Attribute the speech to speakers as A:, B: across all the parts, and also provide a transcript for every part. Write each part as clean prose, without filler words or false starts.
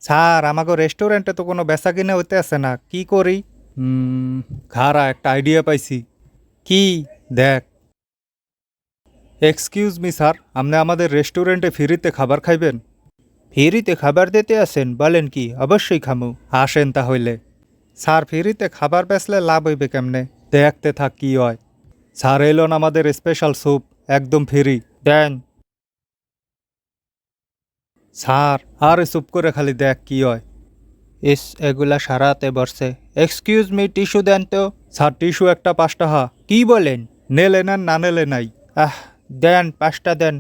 A: Sir আমাকে রেস্টুরেন্টে তো কোনো বেচা কিনে হইতে আছে না, কি করি? খারা একটা আইডিয়া পাইছি। কি? দেখ। এক্সকিউজ মি স্যার, আপনি আমাদের রেস্টুরেন্টে ফ্রিতে খাবার খাইবেন? ফ্রিতে খাবার দিতে আসেন? বলেন কি, অবশ্যই খামু। আসেন তাহলে। স্যার ফ্রিতে খাবার বেচলে লাভ হইবে কেমনে? দেখতে থাক কি হয়। স্যার এলন আমাদের স্পেশাল স্যুপ, একদম ফ্রি। দেন। স্যার আরে চুপ করে খালি দেখ কি হয়। ইস, এগুলা সারাতে বসছে। এক্সকিউজ মি, টিস্যু দেন তো। স্যার টিস্যু একটা 5 টাকা। কি বলেন? নেলে নেন, না নেলে নাই। আহ, দেন 5টা দেন।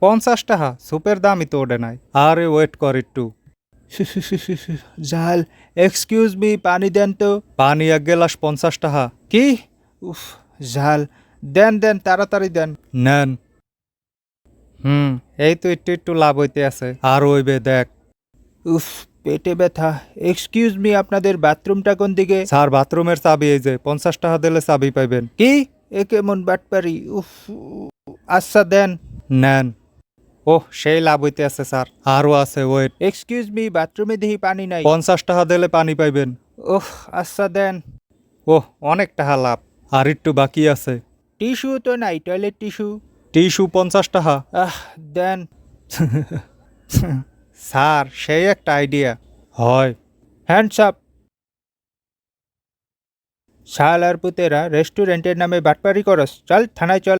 A: 50 টাকা? সুপের দামই তো ওঠে নাই। আরে ওয়েট কর একটু। জাল। এক্সকিউজ মি, পানি দেন তো। পানি 1 গ্লাস 50 টাকা। কি? উফ, জাল। দেন দেন, তাড়াতাড়ি দেন। নেন। এই তো একটু একটু লাভ হইতে আছে, আর হইবে দেখ। উফ, পেটে ব্যথা। এক্সকিউজ মি, আপনাদের বাথরুমটা কোন দিকে? স্যার বাথরুমের চাবি এই যে, 50 টাকা দিলে চাবি পাইবেন। কি? এ কেমন বাটপারি! উফ। আচ্ছা দেন। নেন। ওহ, সেই লাভ হইতে আছে স্যার, আরও আছে ওয়েট। এক্সকিউজ মি, বাথরুমে দেখি পানি নাই। 50 টাকা দিলে পানি পাইবেন। ওহ, আচ্ছা দেন। ওহ, অনেক টাকা লাভ। আর একটু বাকি আছে। টিস্যু তো নাই, টয়লেট টিস্যু। টিস্যু 50 টাকা। দেন। স্যার সেই একটা আইডিয়া। হয়। Hands up. শাল আর পুতেরা রেস্টুরেন্টের নামে বাটপারি করস, চল থানায় চল।